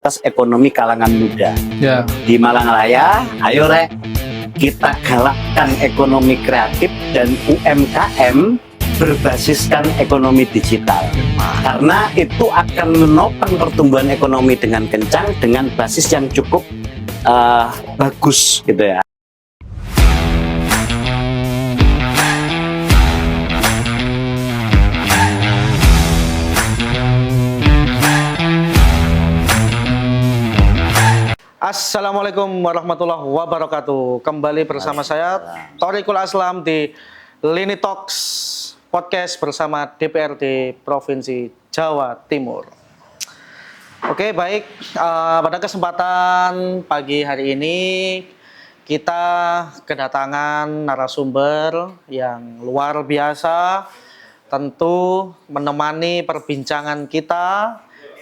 atas ekonomi kalangan muda. Ya. Di Malangraya, ayo rek, kita galakkan ekonomi kreatif dan UMKM berbasiskan ekonomi digital. Karena itu akan menopang pertumbuhan ekonomi dengan kencang, dengan basis yang cukup bagus gitu ya. Assalamualaikum warahmatullahi wabarakatuh. Kembali bersama saya Thoriqul Aslam di Lini Talks Podcast bersama DPRD Provinsi Jawa Timur. Oke, baik. Pada kesempatan pagi hari ini kita kedatangan narasumber yang luar biasa, tentu menemani perbincangan kita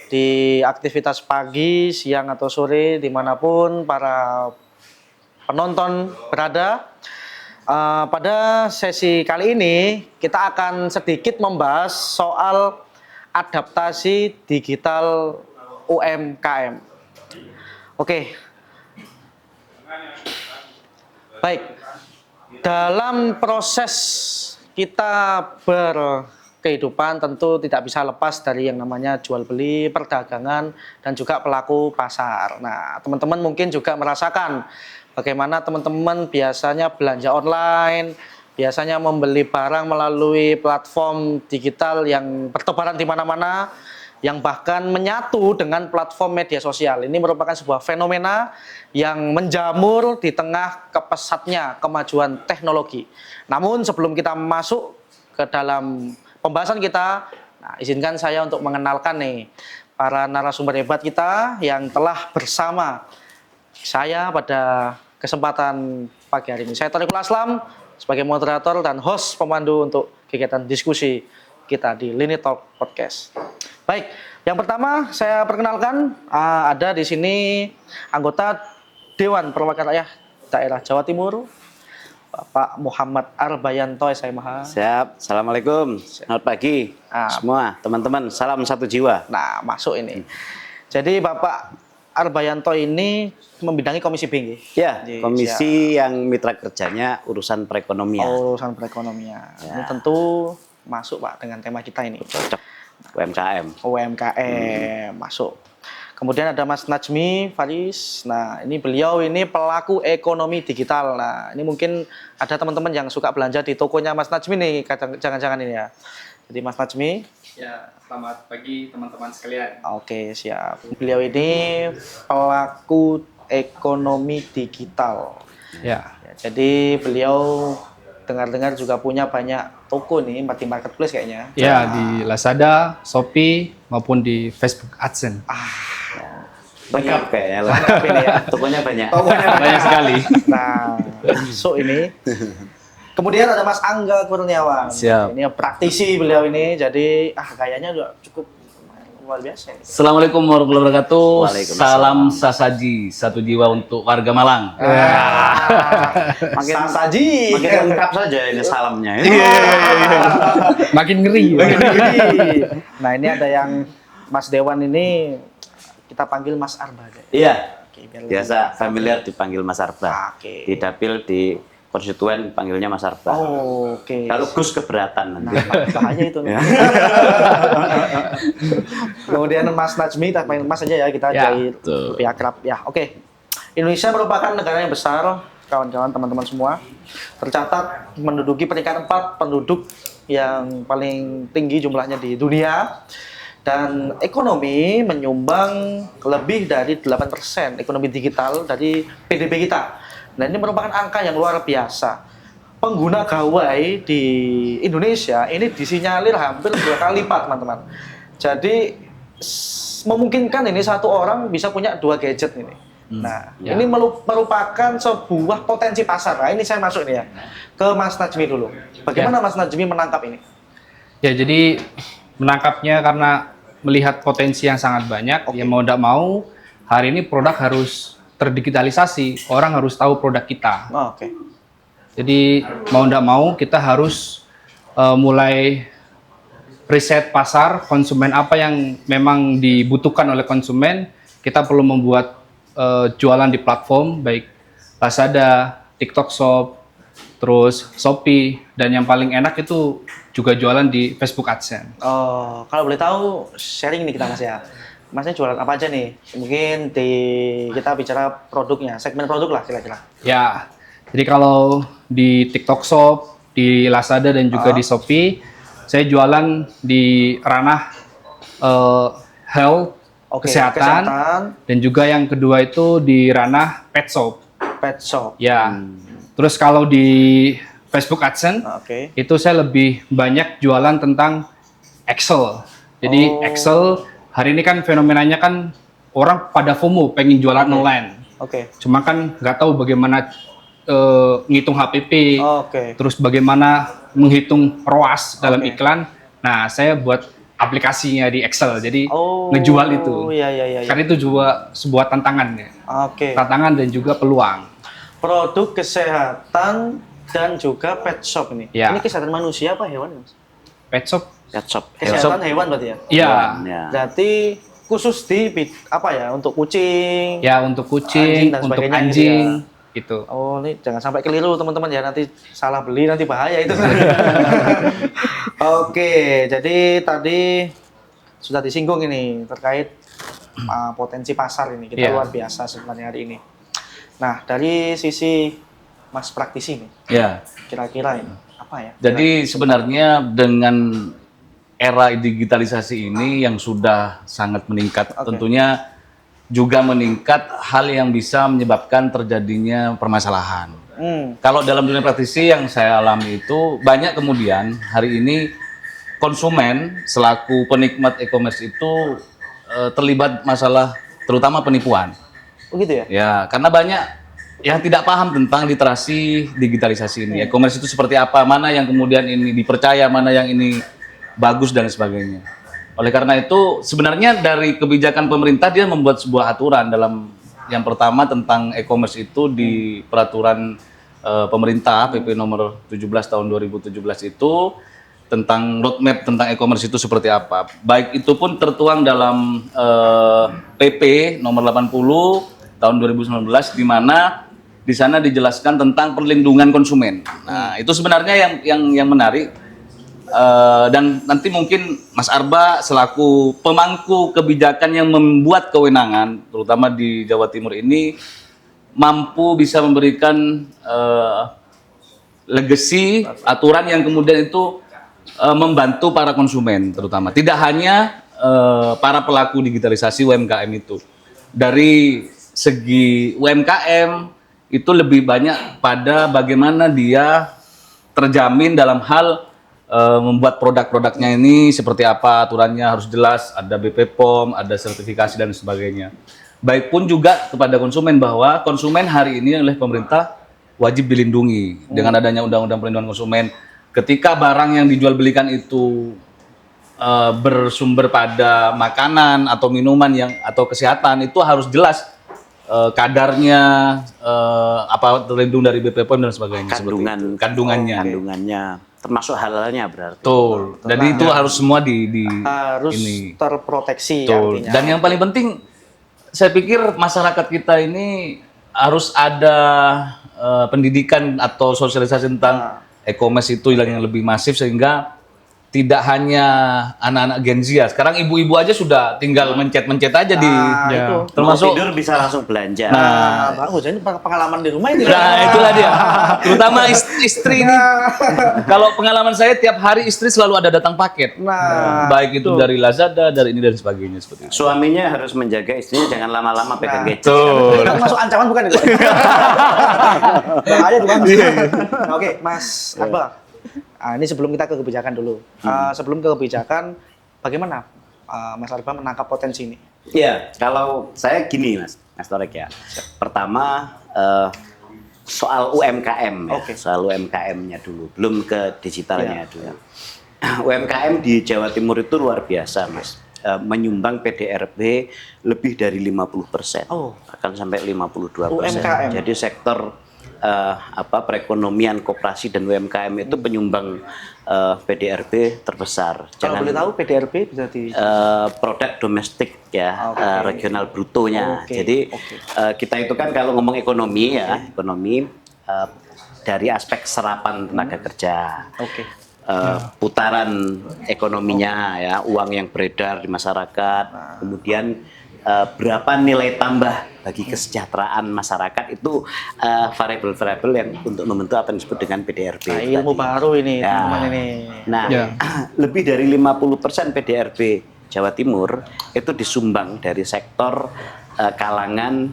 di aktivitas pagi, siang, atau sore, dimanapun para penonton berada. Pada sesi kali ini, kita akan sedikit membahas soal adaptasi digital UMKM. Oke. Baik. Dalam proses kita kehidupan tentu tidak bisa lepas dari yang namanya jual beli, perdagangan, dan juga pelaku pasar. Nah, teman-teman mungkin juga merasakan bagaimana teman-teman biasanya belanja online, biasanya membeli barang melalui platform digital yang bertebaran di mana-mana, yang bahkan menyatu dengan platform media sosial. Ini merupakan sebuah fenomena yang menjamur di tengah kepesatnya kemajuan teknologi. Namun sebelum kita masuk ke dalam pembahasan kita, nah, izinkan saya untuk mengenalkan nih para narasumber hebat kita yang telah bersama saya pada kesempatan pagi hari ini. Saya Thoriqul Aslam sebagai moderator dan host pemandu untuk kegiatan diskusi kita di Lini Talk Podcast. Baik, yang pertama saya perkenalkan ada di sini anggota Dewan Perwakilan Rakyat Daerah Jawa Timur, Bapak Muhammad Arbayanto SMH. Siap. Assalamualaikum. Selamat pagi semua teman-teman. Salam satu jiwa. Nah, masuk ini. Jadi Bapak Arbayanto ini membidangi Komisi B. Ya, komisi yang mitra kerjanya urusan perekonomian. Urusan perekonomian. Ya. Ini tentu masuk Pak dengan tema kita ini. Cocok. UMKM masuk. Kemudian ada Mas Najmi Faris. Nah, ini beliau ini pelaku ekonomi digital. Nah, ini mungkin ada teman-teman yang suka belanja di tokonya Mas Najmi nih, jangan-jangan ini ya. Jadi Mas Najmi. Ya, selamat pagi teman-teman sekalian. Oke, siap. Beliau ini pelaku ekonomi digital. Ya. Jadi beliau dengar-dengar juga punya banyak toko nih, di marketplace kayaknya. Ya, di Lazada, Shopee, maupun di Facebook AdSense. Lengkap kayaknya. Lengkap ini ya. Tokonya banyak. Banyak sekali. Nah, so ini. Kemudian ada Mas Angga Kurniawan. Siap. Ini praktisi beliau ini, jadi kayaknya udah cukup luar biasa. Assalamualaikum warahmatullahi wabarakatuh. Waalaikumsalam. Salam sasaji, satu jiwa untuk warga Malang. Makin sasaji. Makin lengkap saja ini salamnya. Makin ngeri. Nah, ini ada yang Mas Dewan ini kita panggil Mas Arba. Iya. Oke, biar Biasa familiar dipanggil Mas Arba. Oke. Di dapil di konstituen panggilnya Mas Arba. Oke. Kalau Gus keberatan nanti. Bahaya itu. Kemudian Mas Najmi, kita panggil Mas aja ya, kita Ya, jadi lebih akrab. Ya, oke. Indonesia merupakan negara yang besar, kawan-kawan, teman-teman semua. Tercatat menduduki peringkat 4 penduduk yang paling tinggi jumlahnya di dunia. Dan ekonomi menyumbang lebih dari 8% ekonomi digital dari PDB kita. Nah, ini merupakan angka yang luar biasa. Pengguna gawai di Indonesia ini disinyalir hampir 2 kali lipat, teman-teman. Jadi memungkinkan ini satu orang bisa punya 2 gadget ini. Nah, ini merupakan sebuah potensi pasar. Nah, ini saya masuk ini ya ke Mas Najmi dulu. Bagaimana Mas Najmi menangkap ini? Ya, jadi menangkapnya karena melihat potensi yang sangat banyak. Ya mau tidak mau, hari ini produk harus terdigitalisasi. Orang harus tahu produk kita. Oke. Jadi mau tidak mau kita harus mulai riset pasar konsumen, apa yang memang dibutuhkan oleh konsumen, kita perlu membuat jualan di platform baik Lazada, TikTok Shop, terus Shopee, dan yang paling enak itu juga jualan di Facebook AdSense. Oh, kalau boleh tahu sharing nih kita Mas ya. Masnya jualan apa aja nih? Mungkin kita bicara produknya, segmen produk lah kira-kira. Ya, jadi kalau di TikTok Shop, di Lazada dan juga di Shopee, saya jualan di ranah health, Oke, kesehatan, dan juga yang kedua itu di ranah pet shop. Pet shop. Ya, terus kalau di Facebook AdSense, Oke. itu saya lebih banyak jualan tentang Excel. Jadi Excel hari ini kan fenomenanya kan orang pada FOMO pengen jualan online. Oke. Cuma kan nggak tahu bagaimana ngitung HPP, Oke. terus bagaimana menghitung ROAS dalam iklan. Nah, saya buat aplikasinya di Excel, jadi ngejual itu. Iya. Karena itu juga sebuah tantangan ya. Oke. Tantangan dan juga peluang. Produk kesehatan dan juga pet shop ini. Ya. Ini kesehatan manusia apa hewan, Mas? Pet shop? Pet shop. Kesehatan hewan berarti ya? Iya. Ya. Berarti khusus di apa ya? Untuk kucing. Ya, untuk Anjing kucing, dan untuk sebagainya gitu anjing, ya. gitu. Oh, ini jangan sampai keliru teman-teman ya, nanti salah beli nanti bahaya itu. Oke, jadi tadi sudah disinggung ini terkait potensi pasar ini. Kita Iya. luar biasa sebenarnya hari ini. Nah, dari sisi Mas praktisi nih, Ya. kira-kira ini apa ya? Jadi sebenarnya dengan era digitalisasi ini yang sudah sangat meningkat, tentunya juga meningkat hal yang bisa menyebabkan terjadinya permasalahan. Kalau dalam dunia praktisi yang saya alami itu banyak kemudian hari ini konsumen selaku penikmat e-commerce itu terlibat masalah terutama penipuan. Begitu ya? Ya, karena banyak yang tidak paham tentang literasi digitalisasi ini. E-commerce itu seperti apa, mana yang kemudian ini dipercaya, mana yang ini bagus dan sebagainya. Oleh karena itu, sebenarnya dari kebijakan pemerintah dia membuat sebuah aturan dalam yang pertama tentang e-commerce itu di peraturan pemerintah PP nomor 17 tahun 2017 itu tentang roadmap tentang e-commerce itu seperti apa. Baik itu pun tertuang dalam PP nomor 80 tahun 2019 di mana di sana dijelaskan tentang perlindungan konsumen. Nah, itu sebenarnya yang menarik. Dan nanti mungkin Mas Arba selaku pemangku kebijakan yang membuat kewenangan, terutama di Jawa Timur ini, mampu bisa memberikan legacy aturan yang kemudian itu membantu para konsumen, terutama tidak hanya para pelaku digitalisasi UMKM itu. Dari segi UMKM itu lebih banyak pada bagaimana dia terjamin dalam hal membuat produk-produknya ini seperti apa, aturannya harus jelas, ada BP POM, ada sertifikasi dan sebagainya. Baik pun juga kepada konsumen bahwa konsumen hari ini oleh pemerintah wajib dilindungi dengan adanya Undang-Undang Perlindungan Konsumen. Ketika barang yang dijual belikan itu bersumber pada makanan atau minuman atau kesehatan itu harus jelas kadarnya apa terlindung dari BP POM dan sebagainya. Kandungannya termasuk halalnya berarti. Betul. Jadi itu harus semua harus ini. terproteksi Betul. artinya. Dan yang paling penting saya pikir masyarakat kita ini harus ada pendidikan atau sosialisasi tentang e-commerce itu yang lebih masif sehingga tidak hanya anak-anak Gen Z ya. Sekarang ibu-ibu aja sudah tinggal mencet-mencet aja di itu. termasuk Mau tidur bisa langsung belanja. Nah, bagus. Ini pengalaman di rumah ini. Nah, itulah dia. Terutama istri ini. Kalau pengalaman saya tiap hari istri selalu ada datang paket. Nah, baik itu dari Lazada, dari ini dan sebagainya seperti itu. Suaminya harus menjaga istrinya jangan lama-lama pegang gadget. Betul. Itu masuk ancaman bukan itu? Bahaya tuh, Mas. Oke, Mas Arba. Ini sebelum kita ke kebijakan dulu. Sebelum ke kebijakan, bagaimana Mas Arba menangkap potensi ini? Iya, kalau saya gini Mas Torek ya. Pertama soal UMKM ya. Soal UMKM-nya dulu, belum ke digitalnya dulu. UMKM di Jawa Timur itu luar biasa Mas. Menyumbang PDRB lebih dari 50%. Bahkan sampai 52%. UMKM. Jadi sektor perekonomian koperasi dan UMKM itu penyumbang PDRB terbesar. Kalau boleh tahu PDRB bisa di Produk domestik ya, regional brutonya. Oke, Jadi oke. kita itu kan kalau ngomong ekonomi ya, ekonomi dari aspek serapan tenaga kerja. Oke. Putaran ekonominya ya, uang yang beredar di masyarakat, kemudian berapa nilai tambah bagi kesejahteraan masyarakat, itu variabel-variabel yang untuk membentuk apa yang disebut dengan PDRB. Nah, itu ilmu tadi. baru ini Ya. teman-teman ini. Nah, Ya. lebih dari 50% PDRB Jawa Timur itu disumbang dari sektor kalangan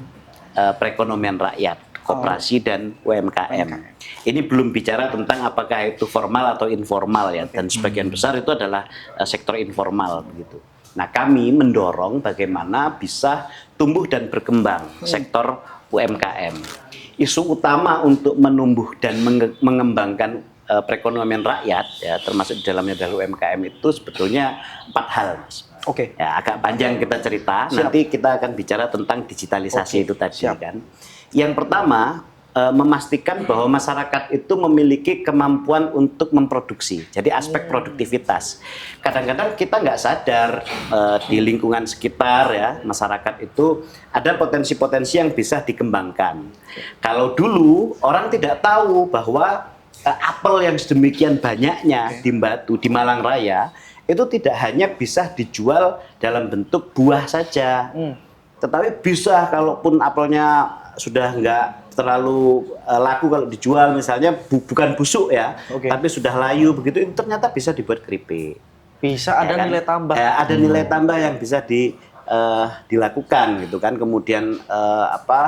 perekonomian rakyat, koperasi dan UMKM. Ini belum bicara tentang apakah itu formal atau informal ya, dan sebagian besar itu adalah sektor informal begitu. Nah, kami mendorong bagaimana bisa tumbuh dan berkembang sektor UMKM. Isu utama untuk menumbuh dan mengembangkan perekonomian rakyat ya, termasuk di dalamnya adalah UMKM, itu sebetulnya 4 hal, Mas. Oke. Ya, agak panjang kita cerita. Nanti kita akan bicara tentang digitalisasi itu tadi kan. Yang pertama, memastikan bahwa masyarakat itu memiliki kemampuan untuk memproduksi. Jadi aspek produktivitas. Kadang-kadang kita nggak sadar di lingkungan sekitar ya, masyarakat itu ada potensi-potensi yang bisa dikembangkan. Kalau dulu orang tidak tahu bahwa apel yang sedemikian banyaknya di Batu, di Malang Raya, itu tidak hanya bisa dijual dalam bentuk buah saja, tetapi bisa kalaupun apelnya sudah nggak terlalu laku kalau dijual, misalnya bukan busuk ya, tapi sudah layu begitu, itu ternyata bisa dibuat keripik. Bisa ada nilai tambah. Ya, ada nilai tambah yang bisa dilakukan gitu kan. Kemudian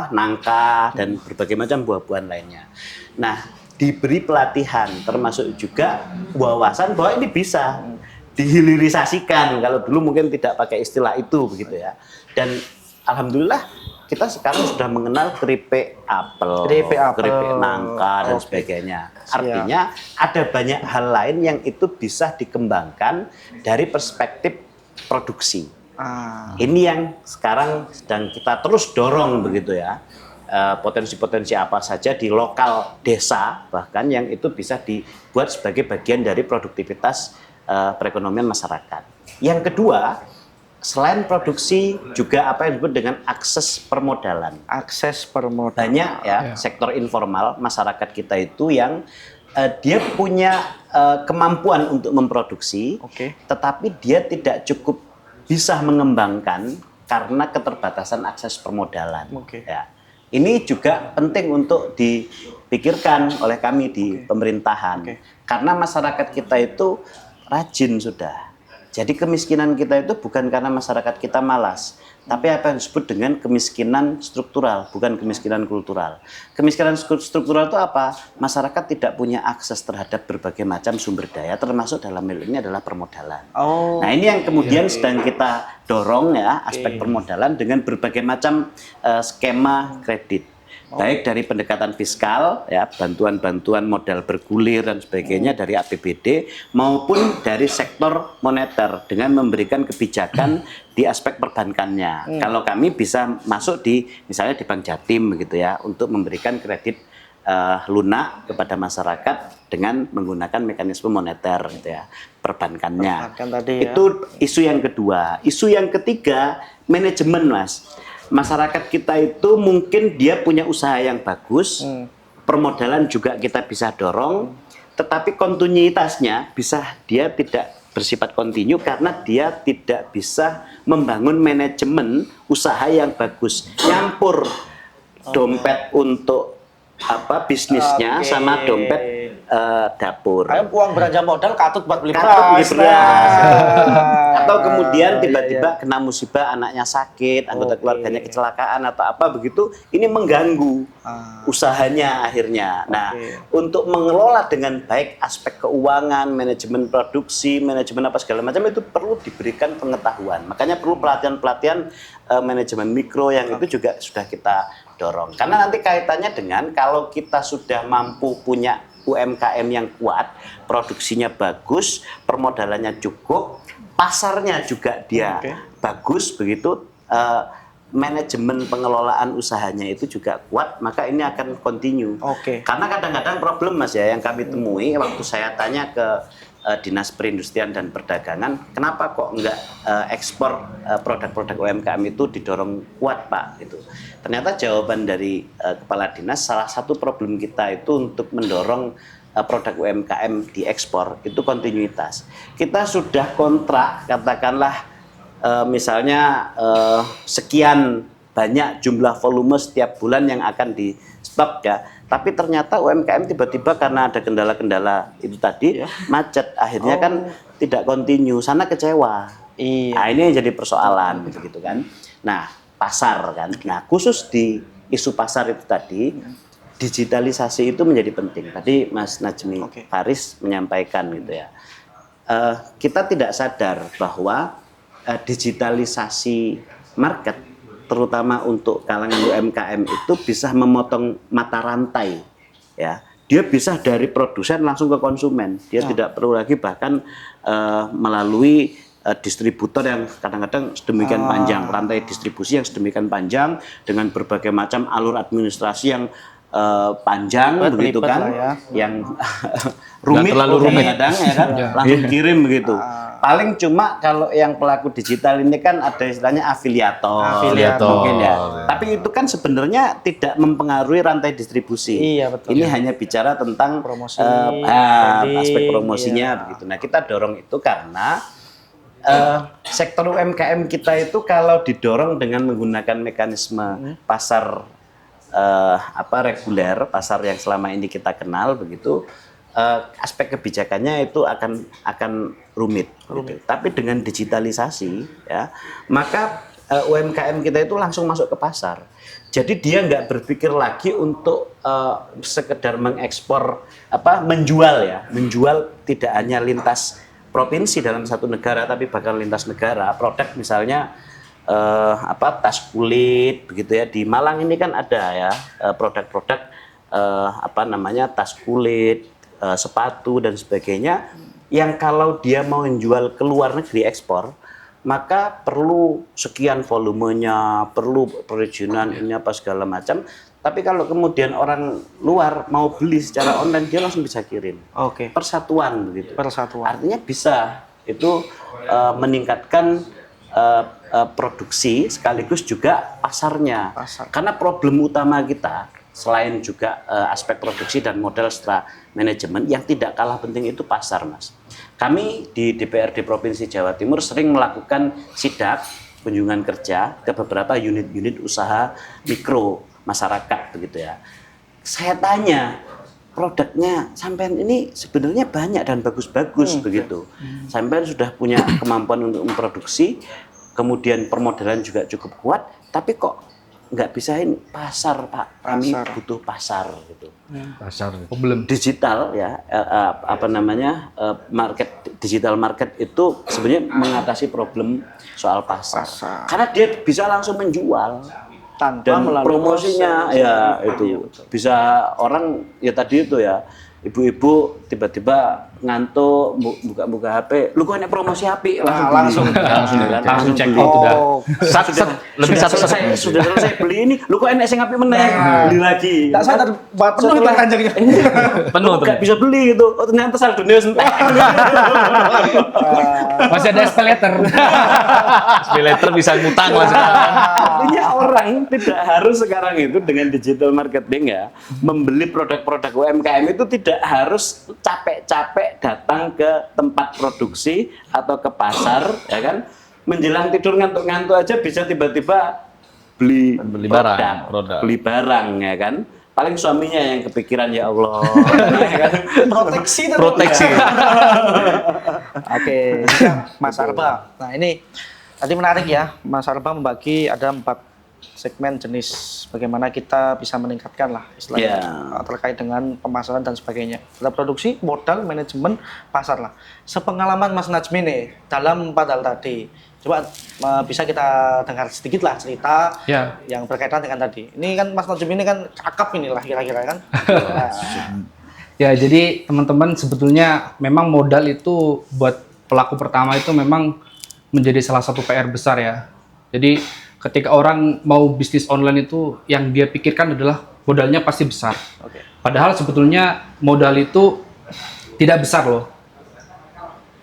nangka dan berbagai macam buah-buahan lainnya. Nah, diberi pelatihan termasuk juga wawasan bahwa ini bisa dihilirisasikan. Kalau dulu mungkin tidak pakai istilah itu begitu ya. Dan alhamdulillah kita sekarang sudah mengenal keripik apel, keripik nangka dan sebagainya. Artinya ada banyak hal lain yang itu bisa dikembangkan dari perspektif produksi. Ini yang sekarang sedang kita terus dorong begitu ya. Potensi-potensi apa saja di lokal desa bahkan yang itu bisa dibuat sebagai bagian dari produktivitas perekonomian masyarakat. Yang kedua, selain produksi juga apa yang disebut dengan akses permodalan. Akses permodalan. Banyak ya sektor informal masyarakat kita itu yang dia punya kemampuan untuk memproduksi, tetapi dia tidak cukup bisa mengembangkan karena keterbatasan akses permodalan. Ya. Ini juga penting untuk dipikirkan oleh kami di pemerintahan, karena masyarakat kita itu rajin sudah. Jadi kemiskinan kita itu bukan karena masyarakat kita malas, tapi apa yang disebut dengan kemiskinan struktural, bukan kemiskinan kultural. Kemiskinan struktural itu apa? Masyarakat tidak punya akses terhadap berbagai macam sumber daya, termasuk dalam hal ini adalah permodalan. Nah, ini yang kemudian sedang kita dorong ya, aspek permodalan dengan berbagai macam skema kredit. Baik dari pendekatan fiskal, ya, bantuan-bantuan modal bergulir dan sebagainya dari APBD, maupun dari sektor moneter dengan memberikan kebijakan di aspek perbankannya. Kalau kami bisa masuk di misalnya di Bank Jatim begitu ya, untuk memberikan kredit lunak kepada masyarakat dengan menggunakan mekanisme moneter gitu ya, perbankannya. Itu isu yang kedua. Isu yang ketiga, manajemen, Mas. Masyarakat kita itu mungkin dia punya usaha yang bagus, permodalan juga kita bisa dorong, tetapi kontinuitasnya dia tidak bersifat kontinu karena dia tidak bisa membangun manajemen usaha yang bagus. Nyampur dompet untuk bisnisnya sama dompet dapur. Uang belanja modal katut buat beli beras. Atau kemudian tiba-tiba kena musibah, anaknya sakit, anggota keluarganya kecelakaan atau apa begitu, ini mengganggu usahanya akhirnya. Nah, untuk mengelola dengan baik aspek keuangan, manajemen produksi, manajemen apa segala macam itu perlu diberikan pengetahuan. Makanya perlu pelatihan-pelatihan manajemen mikro yang itu juga sudah kita dorong. Karena nanti kaitannya dengan kalau kita sudah mampu punya UMKM yang kuat, produksinya bagus, permodalannya cukup, pasarnya juga dia bagus begitu, manajemen pengelolaan usahanya itu juga kuat, maka ini akan continue. Oke. Karena kadang-kadang problem Mas ya yang kami temui waktu saya tanya ke Dinas Perindustrian dan Perdagangan, kenapa kok enggak ekspor produk-produk UMKM itu didorong kuat Pak? Gitu. Ternyata jawaban dari Kepala Dinas, salah satu problem kita itu untuk mendorong produk UMKM diekspor itu kontinuitas. Kita sudah kontrak, katakanlah misalnya sekian banyak jumlah volume setiap bulan yang akan di stok ya. Tapi ternyata UMKM tiba-tiba karena ada kendala-kendala itu tadi macet, akhirnya kan tidak kontinu, sana kecewa. Iya. Nah, ini yang jadi persoalan gitu kan. Nah, pasar kan. Nah, khusus di isu pasar itu tadi, digitalisasi itu menjadi penting. Tadi Mas Najmi Faris menyampaikan gitu ya. Kita tidak sadar bahwa digitalisasi market terutama untuk kalangan UMKM itu bisa memotong mata rantai ya. Dia bisa dari produsen langsung ke konsumen. Dia tidak perlu lagi bahkan melalui distributor yang kadang-kadang sedemikian panjang, rantai distribusi yang sedemikian panjang dengan berbagai macam alur administrasi yang panjang begitu kan, ya. Yang rumit, terlalu rumit kadang ya kan, langsung kirim begitu. Paling cuma kalau yang pelaku digital ini kan ada istilahnya afiliator mungkin ya. Tapi itu kan sebenarnya tidak mempengaruhi rantai distribusi. Iya, betul. Ini hanya bicara tentang Promosi, aspek promosinya begitu. Nah, kita dorong itu karena sektor UMKM kita itu kalau didorong dengan menggunakan mekanisme pasar reguler, pasar yang selama ini kita kenal begitu, aspek kebijakannya itu akan rumit. Gitu. Tapi dengan digitalisasi ya, maka UMKM kita itu langsung masuk ke pasar. Jadi dia nggak berpikir lagi untuk sekedar mengekspor menjual tidak hanya lintas provinsi dalam satu negara, tapi bahkan lintas negara. Produk misalnya tas kulit begitu ya, di Malang ini kan ada ya produk-produk tas kulit, sepatu dan sebagainya yang kalau dia mau menjual ke luar negeri ekspor maka perlu sekian volumenya, perlu perizinan ini apa segala macam. Tapi kalau kemudian orang luar mau beli secara online dia langsung bisa kirim. Oke. Persatuan begitu. Persatuan. Artinya bisa itu meningkatkan produksi sekaligus juga pasarnya. Karena problem utama kita selain juga aspek produksi dan modal setelah manajemen yang tidak kalah penting itu pasar, Mas. Kami di DPRD Provinsi Jawa Timur sering melakukan sidak kunjungan kerja ke beberapa unit-unit usaha mikro masyarakat begitu ya. Saya tanya, produknya sampean ini sebenarnya banyak dan bagus-bagus begitu. Sampean sudah punya kemampuan untuk memproduksi, kemudian permodalan juga cukup kuat, tapi kok nggak bisain pasar, Pak. Kami butuh pasar gitu. Pasar. Problem. Digital ya, digital market itu sebenarnya mengatasi problem soal pasar. Karena dia bisa langsung menjual. Tanpa Dan melalui promosinya proses. ya itu bisa orang ya tadi itu ya, ibu-ibu tiba-tiba ngantuk buka HP, lu kok enak promosi HP langsung check out udah. Sudah selesai beli ini, lu kok enak sing HP meneh, beli lagi. Tak sadar batas kanjengnya. Penuh tuh. Gak bisa beli gitu. Oh ternyata saldonya entek. Masih ada SPayLater. SPayLater bisa ngutang lah sekarang. Artinya orang tidak harus sekarang itu dengan digital marketing ya, membeli produk-produk UMKM itu tidak harus capek-capek datang ke tempat produksi atau ke pasar, ya kan? Menjelang tidur ngantuk-ngantuk aja bisa tiba-tiba beli produk. beli barang, ya kan? Paling suaminya yang kepikiran ya Allah. Ya kan? Proteksi. Oke, Mas Arba. Nah ini tadi menarik ya, Mas Arba membagi ada 4 segmen jenis bagaimana kita bisa meningkatkan lah istilahnya terkait dengan pemasaran dan sebagainya. Ada produksi, modal, manajemen, pasar lah. Sepengalaman Mas Najmi nih dalam 4 hal tadi, coba bisa kita dengar sedikit lah cerita yang berkaitan dengan tadi. Ini kan Mas Najmi ini kan cakep inilah kira-kira kan. Ya, jadi teman-teman sebetulnya memang modal itu buat pelaku pertama itu memang menjadi salah satu PR besar ya. Jadi ketika orang mau bisnis online itu yang dia pikirkan adalah modalnya pasti besar. Oke. Padahal sebetulnya modal itu tidak besar loh.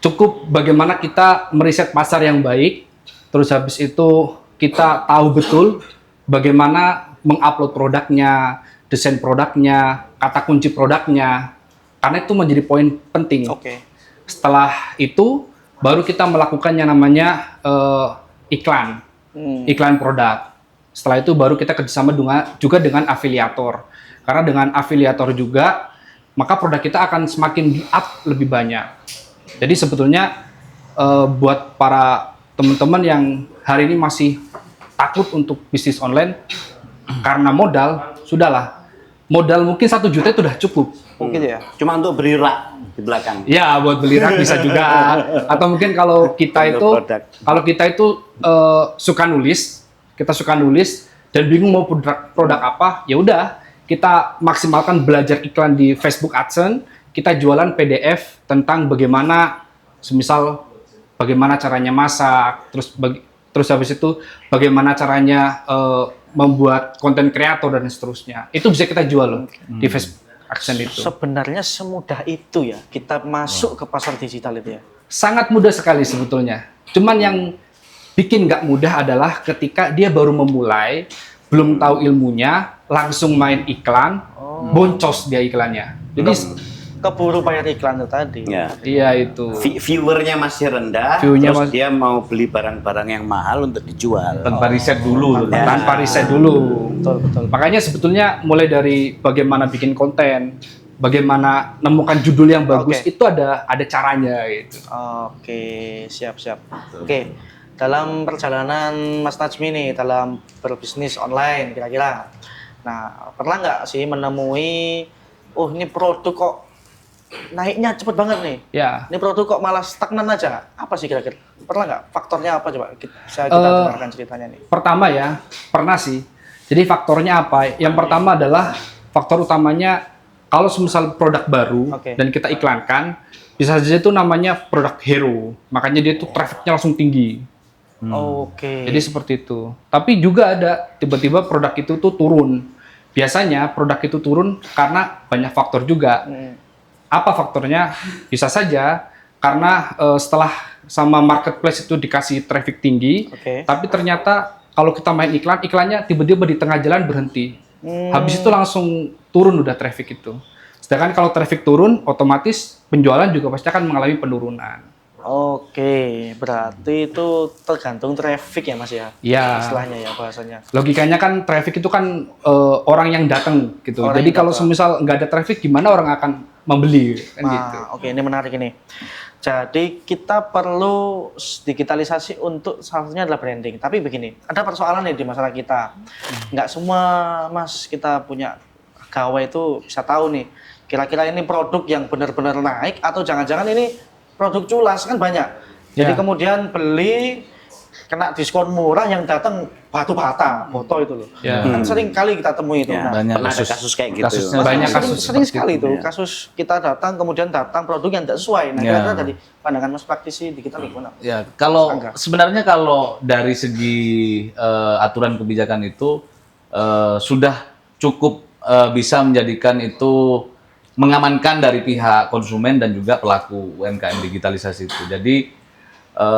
Cukup bagaimana kita meriset pasar yang baik, terus habis itu kita tahu betul bagaimana mengupload produknya, desain produknya, kata kunci produknya, karena itu menjadi poin penting. Oke. Setelah itu baru kita melakukan yang namanya iklan, iklan produk. Setelah itu baru kita kerjasama juga dengan afiliator, karena dengan afiliator juga maka produk kita akan semakin di-up lebih banyak. Jadi sebetulnya buat para teman-teman yang hari ini masih takut untuk bisnis online karena modal, sudahlah. Modal mungkin 1 juta itu udah cukup. Mungkin ya. Cuma untuk beli rak di belakang. Ya, buat beli rak bisa juga. Atau mungkin kalau kita itu suka nulis, kita suka nulis dan bingung mau produk apa, ya udah kita maksimalkan belajar iklan di Facebook AdSense. Kita jualan PDF tentang bagaimana, semisal bagaimana caranya masak, terus habis itu bagaimana caranya membuat konten kreator dan seterusnya. Itu bisa kita jual loh di Facebook AdSense itu. Sebenarnya semudah itu ya kita masuk ke pasar digital itu ya. Sangat mudah sekali sebetulnya. Cuman yang bikin nggak mudah adalah ketika dia baru memulai, belum tahu ilmunya, langsung main iklan, boncos dia iklannya. Jadi Keburu bayar iklan itu tadi. Ya. iya itu. Viewernya masih rendah, View-nya terus masih- dia mau beli barang-barang yang mahal untuk dijual. Tanpa riset dulu. Ya. Tanpa riset dulu. Betul, betul. Makanya sebetulnya mulai dari bagaimana bikin konten, bagaimana nemukan judul yang bagus, Oke. itu ada caranya gitu. Oke, siap. Oke, dalam perjalanan Mas Najmi nih dalam berbisnis online kira-kira, nah pernah nggak sih menemui, ini produk kok naiknya cepet banget nih, Ya. ini produk kok malah stagnan aja, apa sih kira-kira? Pernah nggak? Faktornya apa coba? Bisa kita dengarkan ceritanya nih. Pertama ya, pernah sih. Jadi faktornya apa? Yang pertama adalah faktor utamanya kalau semisal produk baru Oke. dan kita iklankan, bisa saja itu namanya produk hero. Makanya dia tuh trafficnya langsung tinggi. Oke. Jadi seperti itu. Tapi juga ada tiba-tiba produk itu tuh turun. Biasanya produk itu turun karena banyak faktor juga. Apa faktornya? Bisa saja karena setelah sama marketplace itu dikasih traffic tinggi, Oke. tapi ternyata kalau kita main iklannya tiba-tiba di tengah jalan berhenti. Habis itu langsung turun udah traffic itu. Sedangkan kalau traffic turun, otomatis penjualan juga pasti akan mengalami penurunan. Oke, berarti itu tergantung traffic ya Mas ya? Iya. Istilahnya ya bahasanya. Logikanya kan traffic itu kan orang yang datang gitu. Orang Jadi yang kalau datang. semisal nggak ada traffic, gimana orang akan membeli kan gitu. Oke, ini menarik ini. Jadi kita perlu digitalisasi untuk salah satunya adalah branding. Tapi begini, ada persoalan nih di masyarakat kita. Nggak semua Mas kita punya gawe itu bisa tahu nih. Kira-kira ini produk yang benar-benar naik atau jangan-jangan ini produk culas kan banyak. Jadi Ya. kemudian beli kena diskon murah yang datang batu bata, foto itu loh. Ya. Kan sering kali kita temui itu. Ya, Nah, banyak pernah ada kasus- kasus kayak gitu. kasusnya Banyak sering, kasus sering seperti sekali itu, itu ya. kasus kita datang kemudian datang produk yang tidak sesuai. Nah, Ya. kira-kira dari pandangan Mas praktisi digital gimana? Ya, kalau Angga. sebenarnya kalau dari segi aturan kebijakan itu sudah cukup bisa menjadikan itu mengamankan dari pihak konsumen dan juga pelaku UMKM digitalisasi itu. Jadi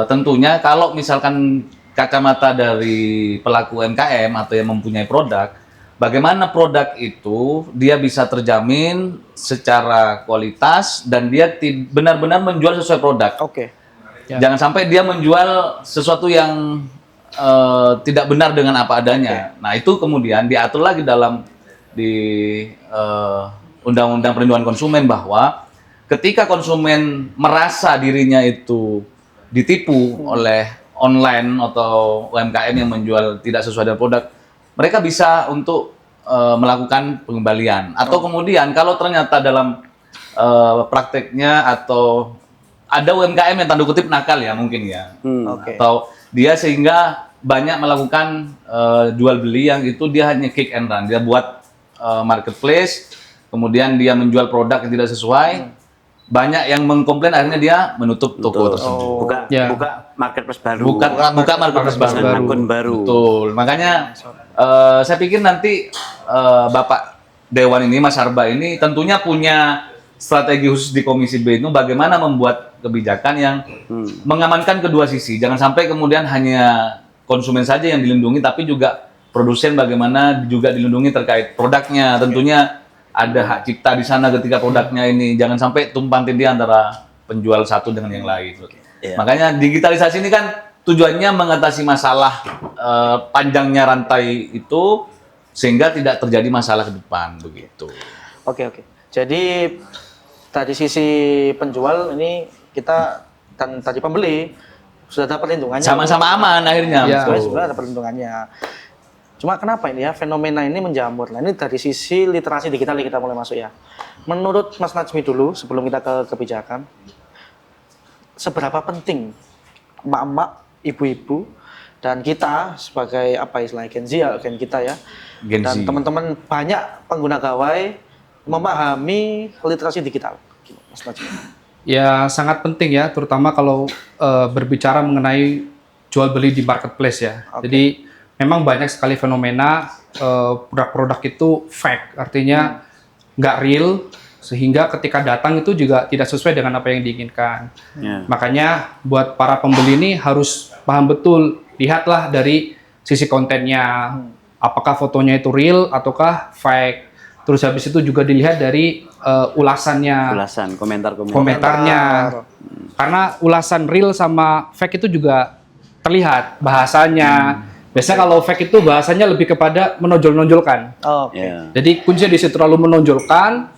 tentunya kalau misalkan kacamata dari pelaku UMKM atau yang mempunyai produk, bagaimana produk itu dia bisa terjamin secara kualitas dan dia benar-benar menjual sesuai produk. Oke. Ya. Jangan sampai dia menjual sesuatu yang tidak benar dengan apa adanya. Nah, itu kemudian diatur lagi di Undang-Undang Perlindungan Konsumen bahwa ketika konsumen merasa dirinya itu ditipu oleh online atau UMKM yang menjual tidak sesuai dengan produk, mereka bisa untuk melakukan pengembalian. Atau kemudian kalau ternyata dalam prakteknya atau ada UMKM yang tanda kutip nakal ya mungkin ya, Oke. atau dia sehingga banyak melakukan jual beli yang itu dia hanya kick and run, dia buat marketplace, kemudian dia menjual produk yang tidak sesuai, banyak yang mengkomplain akhirnya dia menutup toko tersebut. Buka Ya. buka marketplace baru. Buka marketplace baru. Dengan akun baru. Betul. Makanya saya pikir nanti Bapak Dewan ini, Mas Harba ini tentunya punya strategi khusus di Komisi B itu bagaimana membuat kebijakan yang mengamankan kedua sisi. Jangan sampai kemudian hanya konsumen saja yang dilindungi, tapi juga produsen bagaimana juga dilindungi terkait produknya. Tentunya ada hak cipta di sana ketika produknya ini. Jangan sampai tumpang tindih antara penjual satu dengan yang lain. Iya. Makanya digitalisasi ini kan tujuannya mengatasi masalah panjangnya rantai itu sehingga tidak terjadi masalah ke depan begitu. Oke. Jadi dari sisi penjual ini kita dan tadi pembeli sudah ada perlindungannya. Sama-sama aman akhirnya. Iya. Betul. Sudah ada perlindungannya. Cuma kenapa ini ya fenomena ini menjamur? Nah ini dari sisi literasi digital yang kita mulai masuk ya. Menurut Mas Najmi dulu sebelum kita ke kebijakan, seberapa penting emak-emak, ibu-ibu dan kita sebagai apa istilahnya Gen Z ya, Gen kita ya, Gen dan Z. teman-teman banyak pengguna gawai memahami literasi digital. Mas Najmi. Ya sangat penting ya, terutama kalau berbicara mengenai jual beli di marketplace ya. Oke. Jadi memang banyak sekali fenomena produk-produk itu fake, artinya nggak real, sehingga ketika datang itu juga tidak sesuai dengan apa yang diinginkan. Ya. Makanya buat para pembeli ini harus paham betul, lihatlah dari sisi kontennya, apakah fotonya itu real ataukah fake. Terus habis itu juga dilihat dari ulasannya, Ulasan, komentar-komentar. komentarnya. Karena ulasan real sama fake itu juga terlihat bahasanya. Biasanya kalau fake itu bahasanya lebih kepada menonjol-nonjolkan. Oke. Ya. Jadi kuncinya di situ terlalu menonjolkan.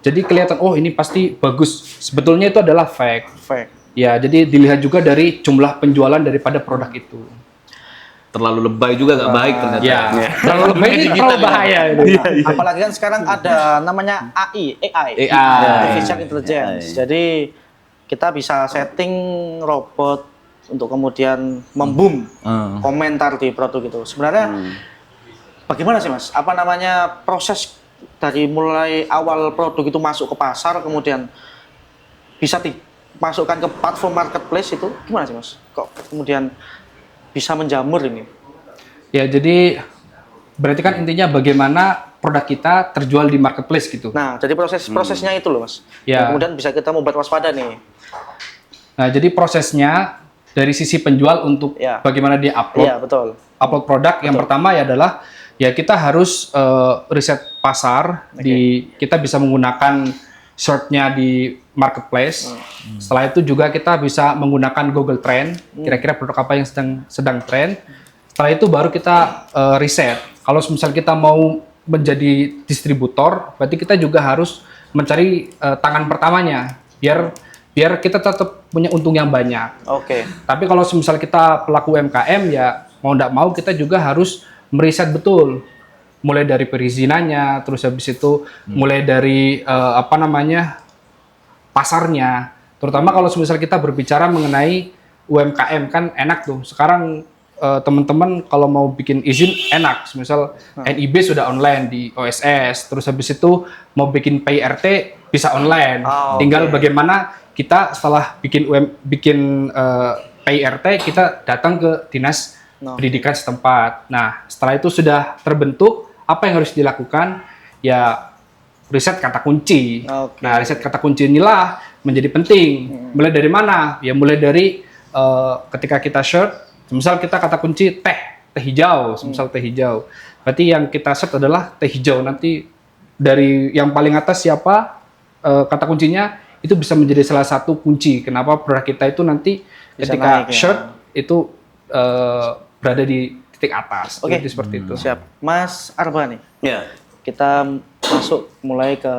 Jadi kelihatan oh ini pasti bagus. Sebetulnya itu adalah fake. Fake. Ya, jadi dilihat juga dari jumlah penjualan daripada produk itu. Terlalu lebay juga nggak baik ternyata. Ya, terlalu lebih ini terlalu bahaya itu. Apalagi kan sekarang ada namanya AI. AI. Artificial Intelligence. AI. Jadi kita bisa setting robot untuk kemudian memboom komentar di produk itu. Sebenarnya bagaimana sih Mas? Apa namanya proses dari mulai awal produk itu masuk ke pasar kemudian bisa dimasukkan ke platform marketplace itu gimana sih Mas? Kok kemudian bisa menjamur ini? Ya, jadi berarti kan intinya bagaimana produk kita terjual di marketplace gitu. Nah, jadi prosesnya itu loh Mas. Ya. Yang kemudian bisa kita membuat waspada nih. Nah, jadi prosesnya dari sisi penjual untuk Ya. bagaimana dia upload Iya, betul. upload produk yang pertama ya adalah ya kita harus riset pasar kita bisa menggunakan search-nya di marketplace. Setelah itu juga kita bisa menggunakan Google Trend, kira-kira produk apa yang sedang tren. Setelah itu baru kita riset. Kalau misal kita mau menjadi distributor, berarti kita juga harus mencari tangan pertamanya biar kita tetap punya untung yang banyak. Oke. Tapi kalau misal kita pelaku UMKM ya mau nggak mau kita juga harus meriset betul, mulai dari perizinannya, terus habis itu mulai dari pasarnya. Terutama kalau misal kita berbicara mengenai UMKM kan enak tuh. Sekarang teman-teman kalau mau bikin izin enak, misal NIB sudah online di OSS, terus habis itu mau bikin PIRT bisa online. Oh, Tinggal oke. bagaimana kita setelah bikin PIRT kita datang ke dinas pendidikan setempat. Nah, setelah itu sudah terbentuk, apa yang harus dilakukan? Ya riset kata kunci. Oke. Nah, riset kata kunci inilah menjadi penting. Mulai dari mana? Ya mulai dari ketika kita search, misal kita kata kunci teh hijau, misal teh hijau. Berarti yang kita search adalah teh hijau. Nanti dari yang paling atas siapa kata kuncinya itu bisa menjadi salah satu kunci kenapa produk kita itu nanti Bisa ketika naik, ya. search itu berada di titik atas. Oke. Jadi seperti itu. Siap. Mas Arba nih. Ya. Kita masuk mulai ke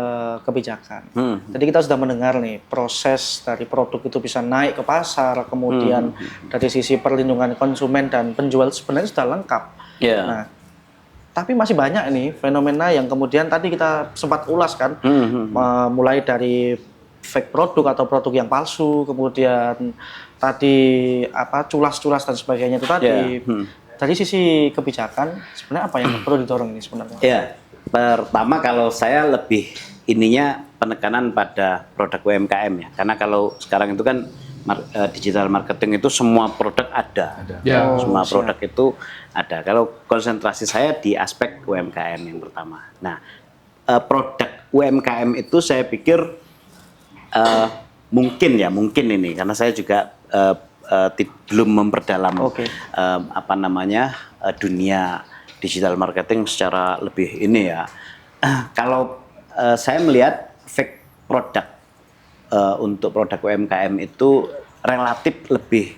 kebijakan. Jadi kita sudah mendengar nih proses dari produk itu bisa naik ke pasar, kemudian dari sisi perlindungan konsumen dan penjual sebenarnya sudah lengkap. Ya. Nah, tapi masih banyak nih fenomena yang kemudian tadi kita sempat ulas kan, mulai dari fake produk atau produk yang palsu, kemudian tadi culas-culas dan sebagainya itu tadi. Dari sisi kebijakan sebenarnya apa yang perlu didorong ini sebenarnya? Ya, pertama kalau saya lebih ininya penekanan pada produk UMKM ya. Karena kalau sekarang itu kan digital marketing itu semua produk ada. Ya. Semua produk itu ada. Kalau konsentrasi saya di aspek UMKM yang pertama. Nah, produk UMKM itu saya pikir mungkin ini karena saya juga belum memperdalam dunia digital marketing secara lebih ini ya. Kalau saya melihat fake produk untuk produk UMKM itu relatif lebih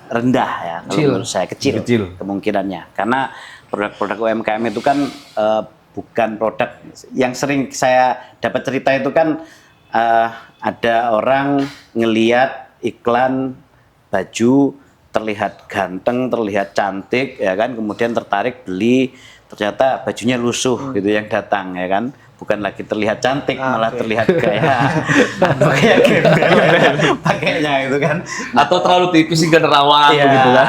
rendah ya kalau menurut saya, kecil kemungkinannya, karena produk-produk UMKM itu kan bukan produk yang sering saya dapat cerita itu kan ada orang ngeliat iklan baju terlihat ganteng, terlihat cantik ya kan, kemudian tertarik beli, ternyata bajunya lusuh gitu yang datang ya kan, bukan lagi terlihat cantik malah terlihat kayak kayak gembel pakainya gitu kan, atau terlalu tipis hingga nerawang begitu kan.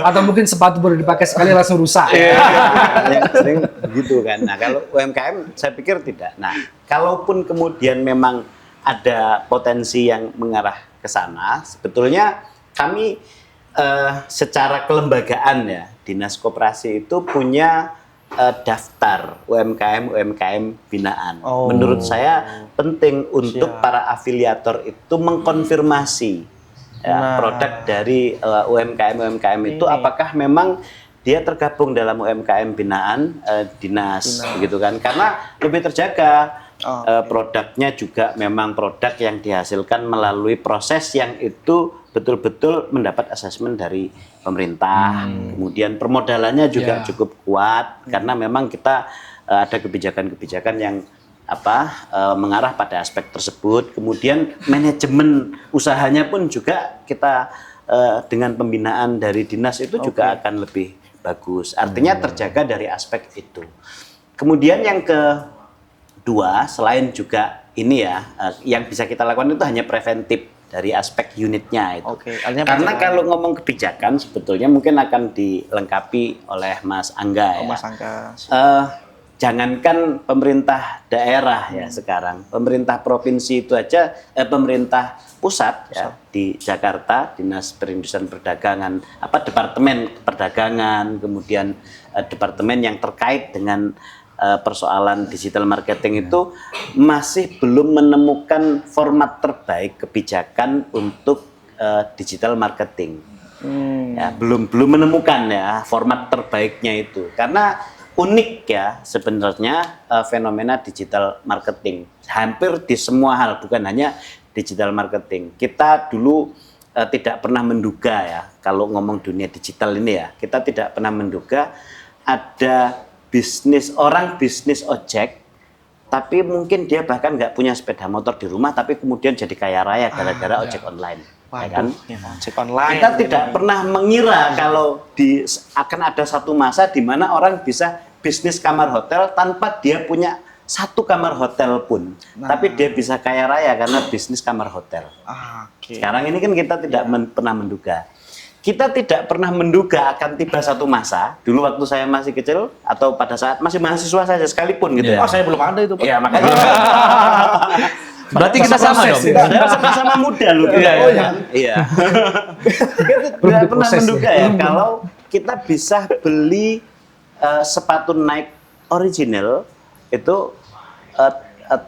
atau mungkin sepatu baru dipakai sekali langsung rusak. Yang sering begitu kan. Nah, kalau UMKM saya pikir tidak. Nah, kalaupun kemudian memang ada potensi yang mengarah ke sana, sebetulnya kami secara kelembagaan ya, Dinas Koperasi itu punya daftar UMKM binaan. Menurut saya penting untuk para afiliator itu mengkonfirmasi produk dari UMKM itu apakah memang dia tergabung dalam UMKM binaan dinas, begitu kan? Karena lebih terjaga. Produknya juga memang produk yang dihasilkan melalui proses yang itu betul-betul mendapat asesmen dari pemerintah. Kemudian permodalannya juga cukup kuat karena memang kita ada kebijakan-kebijakan yang mengarah pada aspek tersebut. Kemudian manajemen usahanya pun juga kita dengan pembinaan dari dinas itu juga akan lebih bagus. Artinya terjaga dari aspek itu. Kemudian yang kedua, selain juga ini ya, yang bisa kita lakukan itu hanya preventif dari aspek unitnya itu. Karena kalau ngomong kebijakan sebetulnya mungkin akan dilengkapi oleh Mas Angga ya. Mas Angga. Jangankan pemerintah daerah ya sekarang, pemerintah provinsi itu aja, pemerintah pusat ya, di Jakarta, Dinas Perindustrian Perdagangan, Departemen Perdagangan, kemudian departemen yang terkait dengan persoalan digital marketing itu masih belum menemukan format terbaik kebijakan untuk digital marketing. Ya, belum menemukan ya format terbaiknya itu. Karena unik ya sebenarnya fenomena digital marketing. Hampir di semua hal, bukan hanya digital marketing. Kita dulu tidak pernah menduga ya, kalau ngomong dunia digital ini ya, kita tidak pernah menduga ada bisnis ojek, tapi mungkin dia bahkan nggak punya sepeda motor di rumah, tapi kemudian jadi kaya raya gara-gara ojek online. Ya kan? Ojek online. Kita tidak pernah mengira kalau akan ada satu masa di mana orang bisa bisnis kamar hotel tanpa dia punya satu kamar hotel pun, tapi dia bisa kaya raya karena bisnis kamar hotel. Sekarang ini kan kita tidak pernah menduga. Kita tidak pernah menduga akan tiba satu masa, dulu waktu saya masih kecil, atau pada saat masih mahasiswa saja sekalipun gitu ya. Saya belum ada itu, Pak. Iya, makanya. Berarti kita sama dong. Sama-sama muda loh. Iya. Kita tidak pernah menduga ya, kalau kita bisa beli sepatu Nike original, itu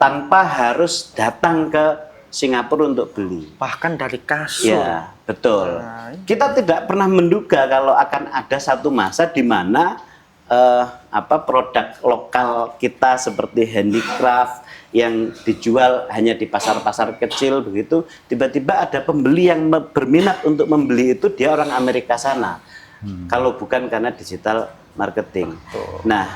tanpa harus datang ke Singapura untuk beli. Bahkan dari kasur. Ya, betul. Kita tidak pernah menduga kalau akan ada satu masa di mana produk lokal kita seperti handicraft yang dijual hanya di pasar-pasar kecil begitu, tiba-tiba ada pembeli yang berminat untuk membeli itu, dia orang Amerika sana. Kalau bukan karena digital marketing. Nah,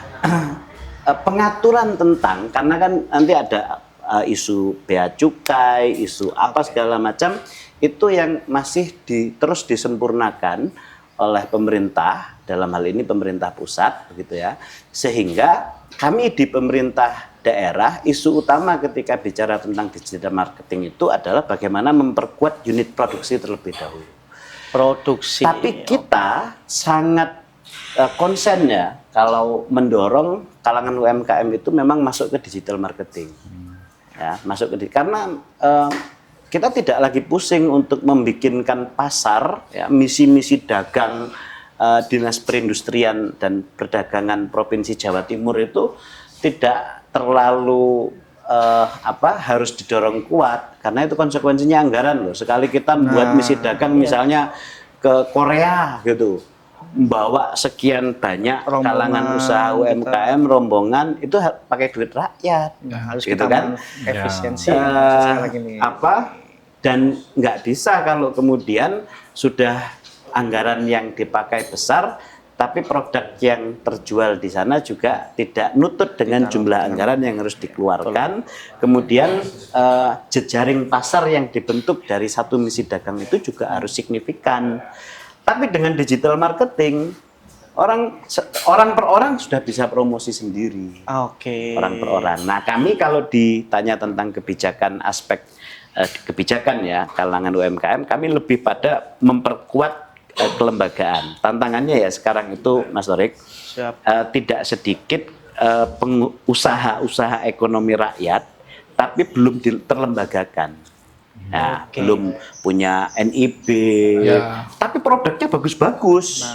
pengaturan tentang, karena kan nanti ada isu bea cukai, isu apa segala macam, itu yang masih terus disempurnakan oleh pemerintah, dalam hal ini pemerintah pusat begitu ya, sehingga kami di pemerintah daerah, isu utama ketika bicara tentang digital marketing itu adalah bagaimana memperkuat unit produksi terlebih dahulu. Produksi. Tapi kita sangat konsen ya, kalau mendorong kalangan UMKM itu memang masuk ke digital marketing. Ya, masuk ke karena kita tidak lagi pusing untuk membikinkan pasar, ya, misi-misi dagang Dinas Perindustrian dan Perdagangan Provinsi Jawa Timur itu tidak terlalu harus didorong kuat, karena itu konsekuensinya anggaran loh. Sekali kita membuat misi dagang misalnya ke Korea gitu, membawa sekian banyak kalangan usaha UMKM rombongan itu pakai duit rakyat, harus gitu kita kan? efisiensi sekarang ini. Dan nggak bisa kalau kemudian sudah anggaran yang dipakai besar, tapi produk yang terjual di sana juga tidak nutut dengan jumlah anggaran yang harus dikeluarkan. Kemudian jejaring pasar yang dibentuk dari satu misi dagang itu juga harus signifikan. Tapi dengan digital marketing, orang per orang sudah bisa promosi sendiri. Oke. Orang per orang. Nah, kami kalau ditanya tentang kebijakan, aspek kebijakan ya kalangan UMKM, kami lebih pada memperkuat kelembagaan. Tantangannya ya sekarang itu, Mas Torik, tidak sedikit usaha-usaha ekonomi rakyat, tapi belum terlembagakan. Nah, belum punya NIB, tapi produknya bagus-bagus,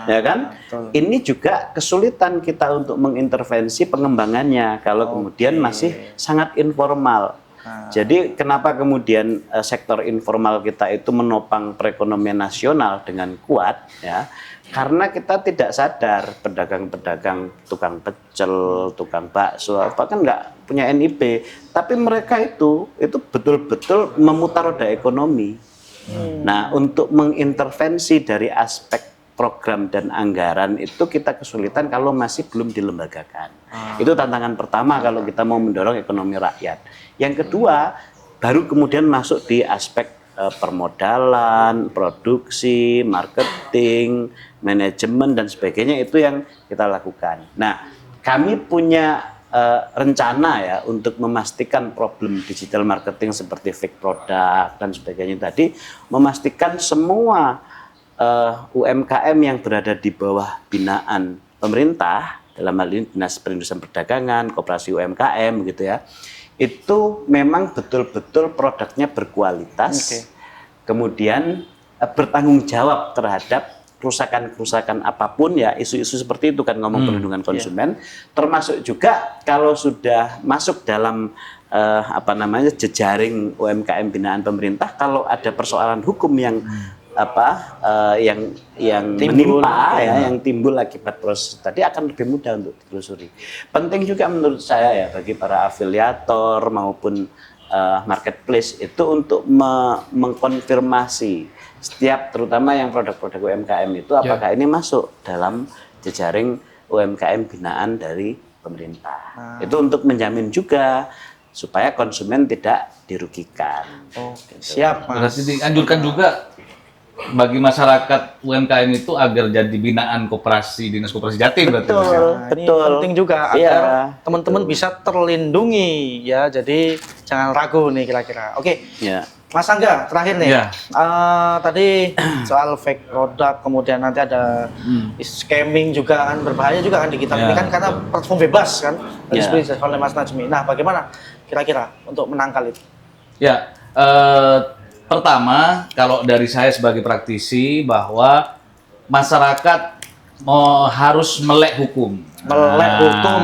ya kan? Ini juga kesulitan kita untuk mengintervensi pengembangannya kalau kemudian masih sangat informal. Jadi kenapa kemudian sektor informal kita itu menopang perekonomian nasional dengan kuat, ya? Karena kita tidak sadar pedagang-pedagang, tukang pecel, tukang bakso, bahkan nggak punya NIB, tapi mereka itu betul-betul memutar roda ekonomi. Nah, untuk mengintervensi dari aspek program dan anggaran itu kita kesulitan kalau masih belum dilembagakan. Itu tantangan pertama kalau kita mau mendorong ekonomi rakyat. Yang kedua, baru kemudian masuk di aspek permodalan, produksi, marketing, manajemen dan sebagainya, itu yang kita lakukan. Nah, kami punya rencana ya untuk memastikan problem digital marketing seperti fake product dan sebagainya tadi, memastikan semua UMKM yang berada di bawah binaan pemerintah, dalam hal ini Dinas Perindustrian Perdagangan, Koperasi UMKM gitu ya, itu memang betul-betul produknya berkualitas, kemudian bertanggung jawab terhadap kerusakan-kerusakan apapun ya, isu-isu seperti itu kan ngomong perlindungan konsumen, termasuk juga kalau sudah masuk dalam jejaring UMKM binaan pemerintah, kalau ada persoalan hukum yang yang menimpa ya, yang timbul akibat proses tadi akan lebih mudah untuk ditelusuri. Penting juga menurut saya ya bagi para afiliator maupun marketplace itu untuk mengkonfirmasi setiap, terutama yang produk-produk UMKM itu apakah ini masuk dalam jejaring UMKM binaan dari pemerintah. Itu untuk menjamin juga supaya konsumen tidak dirugikan. Siap, Mas. Berarti dianjurkan juga bagi masyarakat UMKM itu agar jadi binaan koperasi, Dinas Koperasi Jatim. Betul, Ini penting juga agar teman-teman bisa terlindungi ya. Jadi jangan ragu nih kira-kira. Oke. Ya. Mas Angga, terakhir nih. Ya. Tadi soal fake product, kemudian nanti ada scamming juga kan, berbahaya juga kan digital ini kan karena platform bebas kan. Tadi seperti oleh Mas Najmi. Nah, bagaimana kira-kira untuk menangkal itu? Ya, pertama, kalau dari saya sebagai praktisi bahwa masyarakat harus melek hukum. Melek hukum,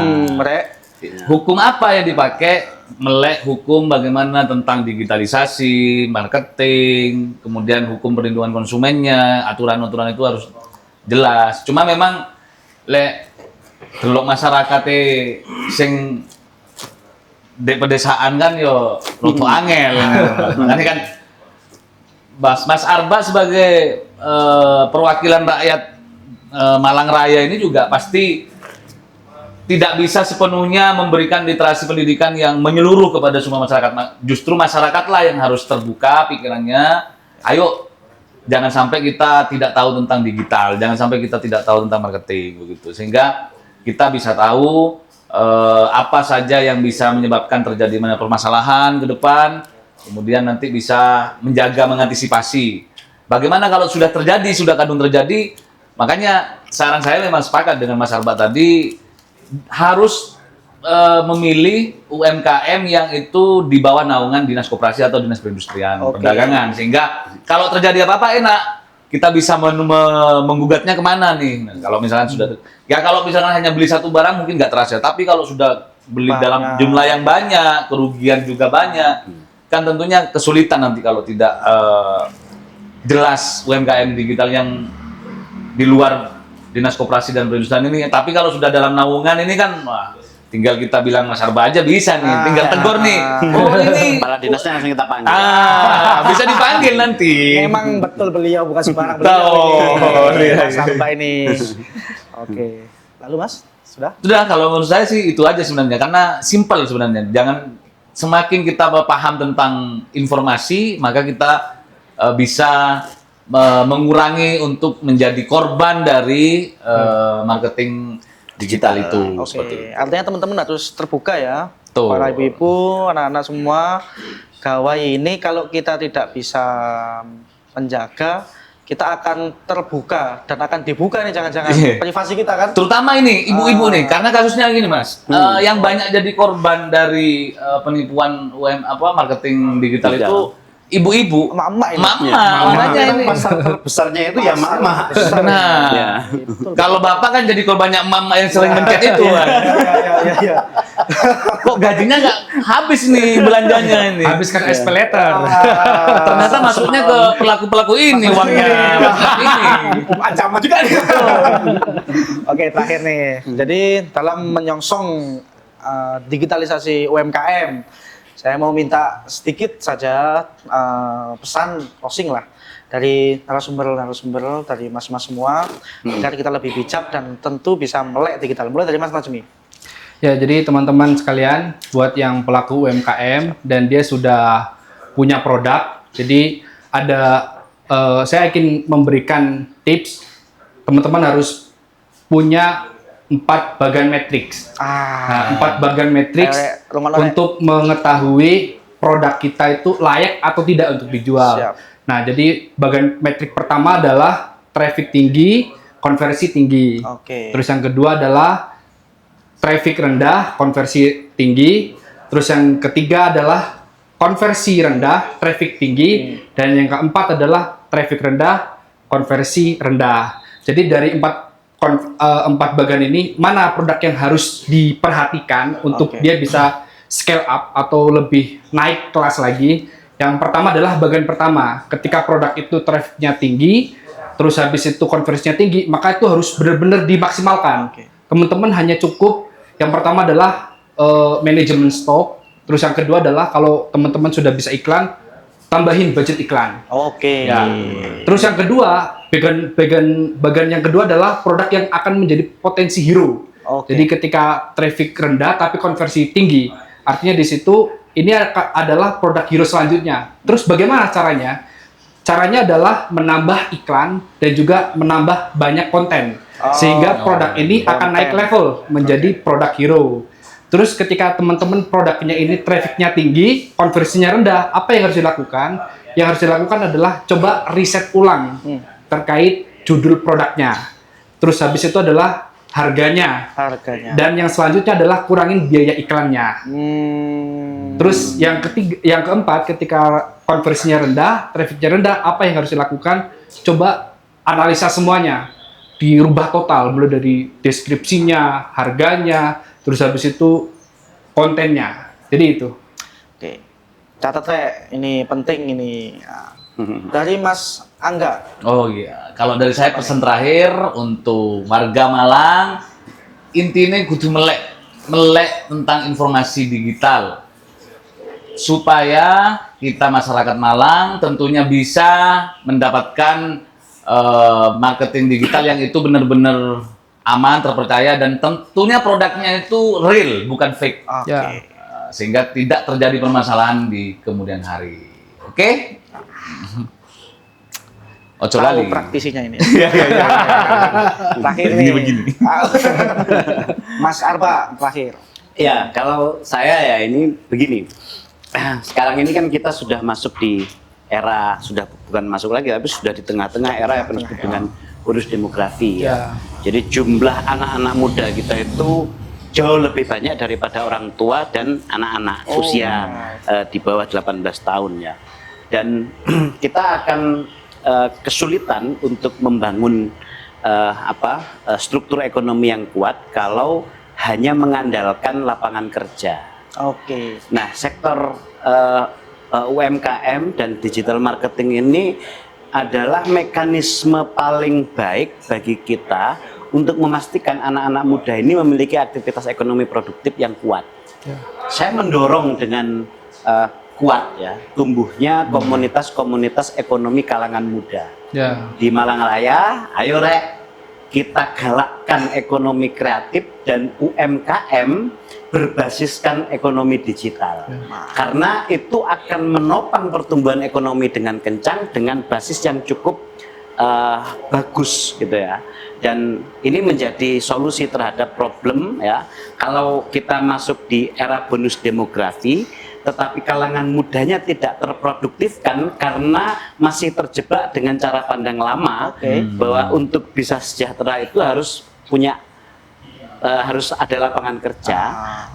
Hukum apa yang dipakai? Melek hukum bagaimana tentang digitalisasi, marketing, kemudian hukum perlindungan konsumennya, aturan-aturan itu harus jelas. Cuma memang delok masyarakatnya sing di pedesaan kan yo roto angel. Nanti kan Mas Arba sebagai perwakilan rakyat Malang Raya ini juga pasti tidak bisa sepenuhnya memberikan literasi pendidikan yang menyeluruh kepada semua masyarakat. Justru masyarakatlah yang harus terbuka pikirannya. Ayo, jangan sampai kita tidak tahu tentang digital, jangan sampai kita tidak tahu tentang marketing begitu. Sehingga kita bisa tahu apa saja yang bisa menyebabkan terjadi permasalahan ke depan. Kemudian nanti bisa menjaga, mengantisipasi. Bagaimana kalau sudah terjadi, sudah kadung terjadi, makanya saran saya memang sepakat dengan Mas Arba tadi, harus memilih UMKM yang itu di bawah naungan Dinas Koperasi atau Dinas Perindustrian Perdagangan, sehingga kalau terjadi apa-apa enak, kita bisa menggugatnya kemana nih. Nah, kalau misalkan sudah, ya kalau misalkan hanya beli satu barang mungkin nggak terasa, tapi kalau sudah beli dalam jumlah yang banyak, kerugian juga banyak, kan tentunya kesulitan nanti kalau tidak jelas UMKM digital yang di luar Dinas Koperasi dan Perindustrian ini. Tapi kalau sudah dalam naungan ini kan, wah, tinggal kita bilang Mas Arba aja bisa nih, tinggal tegur nih. Oh ini. Kepala dinasnya langsung kita panggil. Bisa dipanggil nanti. Memang betul beliau bukan sembarang Oh, beliau. iya. Mas Arba ini. Oke. Lalu Mas, sudah? Sudah, kalau menurut saya sih itu aja sebenarnya, karena simpel sebenarnya. Jangan, semakin kita paham tentang informasi, maka kita bisa mengurangi untuk menjadi korban dari marketing digital itu. Seperti itu. Artinya teman-teman harus terbuka ya. Betul. Para ibu-ibu, anak-anak semua, gawai ini kalau kita tidak bisa menjaga, kita akan terbuka dan akan dibuka nih, jangan-jangan privasi kita kan. Terutama ini ibu-ibu nih, karena kasusnya gini Mas, yang banyak jadi korban dari penipuan marketing digital itu ibu-ibu, Emak-emak ini. makanya ini. Pasar terbesarnya itu ya mama. Nah, Ya. kalau bapak kan jadi korbannya mama yang sering mencet itu kan. Iya. Kok gajinya nggak habis nih belanjanya ini? Habiskan es peleter. Ternyata masuknya ke pelaku-pelaku ini uangnya. Ini. Ancaman juga nih. Oke, terakhir nih. Jadi dalam menyongsong digitalisasi UMKM, saya mau minta sedikit saja pesan closing lah dari narasumber dari mas-mas semua, agar kita lebih bijak dan tentu bisa melek digital. Mulai dari Mas Najmi. Ya, jadi teman-teman sekalian, buat yang pelaku UMKM dan dia sudah punya produk, jadi saya ingin memberikan tips, teman-teman harus punya 4 bagian matriks. Nah, 4 bagian matriks untuk mengetahui produk kita itu layak atau tidak untuk dijual. Siap. Nah, jadi bagian metrik pertama adalah traffic tinggi, konversi tinggi. Oke. Terus yang kedua adalah traffic rendah, konversi tinggi. Terus yang ketiga adalah konversi rendah, traffic tinggi. Dan yang keempat adalah traffic rendah, konversi rendah. Jadi dari 4 bagian ini, mana produk yang harus diperhatikan untuk dia bisa scale up atau lebih naik kelas lagi. Yang pertama adalah bagian pertama, ketika produk itu trafficnya tinggi, terus habis itu konversinya tinggi, maka itu harus benar-benar dimaksimalkan. Teman-teman hanya cukup, yang pertama adalah manajemen stok, terus yang kedua adalah kalau teman-teman sudah bisa iklan, tambahin budget iklan. Oke. Ya. Terus yang kedua, bagian yang kedua adalah produk yang akan menjadi potensi hero. Jadi ketika traffic rendah tapi konversi tinggi, artinya di situ ini adalah produk hero selanjutnya. Terus bagaimana caranya? Caranya adalah menambah iklan dan juga menambah banyak konten. Sehingga produk ini akan naik level menjadi produk hero. Terus ketika teman-teman produknya ini trafficnya tinggi, konversinya rendah, apa yang harus dilakukan? Yang harus dilakukan adalah coba riset ulang terkait judul produknya. Terus habis itu adalah harganya. Dan yang selanjutnya adalah kurangin biaya iklannya. Terus yang keempat, ketika konversinya rendah, trafficnya rendah, apa yang harus dilakukan? Coba analisa semuanya, dirubah total, mulai dari deskripsinya, harganya, terus habis itu kontennya. Jadi itu. Oke. Catat saya, ini penting ini. Dari Mas Angga. Oh iya, kalau dari saya pesan terakhir untuk warga Malang, intinya kudu melek tentang informasi digital supaya kita masyarakat Malang tentunya bisa mendapatkan marketing digital yang itu benar-benar aman, terpercaya, dan tentunya produknya itu real, bukan fake. Oke. Sehingga tidak terjadi permasalahan di kemudian hari. Oke? Ojo Tahu lali. praktisinya ini. Iya. Terakhir Begini, nih. begini. Mas Arba, terakhir. Ya, kalau saya ya ini begini. Sekarang ini kan kita sudah masuk di era, sudah bukan masuk lagi, tapi sudah di tengah-tengah era yang disebut dengan bonus demografi ya. Ya. Jadi jumlah anak-anak muda kita itu jauh lebih banyak daripada orang tua dan anak-anak usia di bawah 18 tahun ya. Dan kita akan kesulitan untuk membangun struktur ekonomi yang kuat kalau hanya mengandalkan lapangan kerja. Oke. Nah, sektor UMKM dan digital marketing ini adalah mekanisme paling baik bagi kita untuk memastikan anak-anak muda ini memiliki aktivitas ekonomi produktif yang kuat. Saya mendorong dengan kuat ya tumbuhnya komunitas-komunitas ekonomi kalangan muda. Ya. Di Malang Raya, ayo rek kita galakkan ekonomi kreatif dan UMKM berbasiskan ekonomi digital. Karena itu akan menopang pertumbuhan ekonomi dengan kencang dengan basis yang cukup bagus gitu ya. Dan ini menjadi solusi terhadap problem ya. Kalau kita masuk di era bonus demografi, tetapi kalangan mudanya tidak terproduktifkan karena masih terjebak dengan cara pandang lama bahwa untuk bisa sejahtera itu harus punya harus ada lapangan kerja,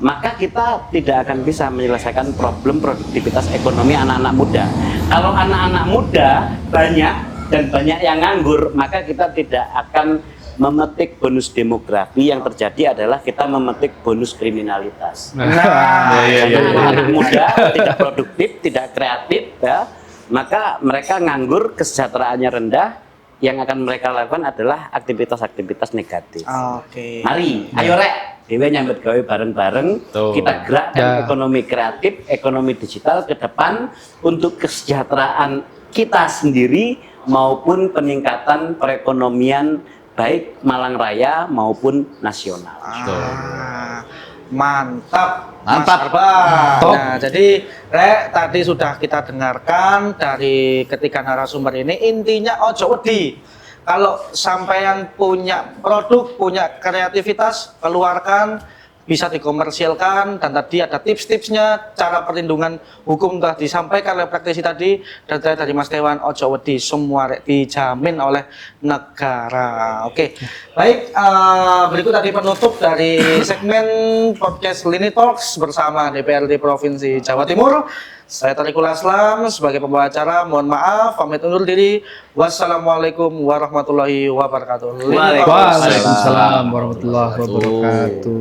maka kita tidak akan bisa menyelesaikan problem produktivitas ekonomi anak-anak muda. Kalau anak-anak muda banyak dan banyak yang nganggur, maka kita tidak akan memetik bonus demografi. Yang terjadi adalah kita memetik bonus kriminalitas. Anak-anak muda tidak produktif, tidak kreatif, ya, maka mereka nganggur, kesejahteraannya rendah. Yang akan mereka lakukan adalah aktivitas-aktivitas negatif. Oke. Mari, ayo rek, dewe nyambut gawe bareng-bareng, kita gerakkan ekonomi kreatif, ekonomi digital ke depan untuk kesejahteraan kita sendiri maupun peningkatan perekonomian baik Malang Raya maupun nasional. Mantap, Mantap. Mas Arba. Nah, jadi Rek tadi sudah kita dengarkan dari ketiga narasumber ini, intinya ojo wedi. Kalau sampean punya produk, punya kreativitas, keluarkan, bisa dikomersilkan, dan tadi ada tips-tipsnya, cara perlindungan hukum telah disampaikan oleh praktisi tadi, dan dari Mas Dewan, ojo wedi, semua dijamin oleh negara. Oke, baik, berikut tadi penutup dari segmen podcast Lini Talks bersama DPRD Provinsi Jawa Timur. Saya Tariqul Aslam sebagai pembawa acara, mohon maaf, pamit undur diri. Wassalamualaikum warahmatullahi wabarakatuh. Waalaikumsalam. Waalaikumsalam warahmatullahi wabarakatuh.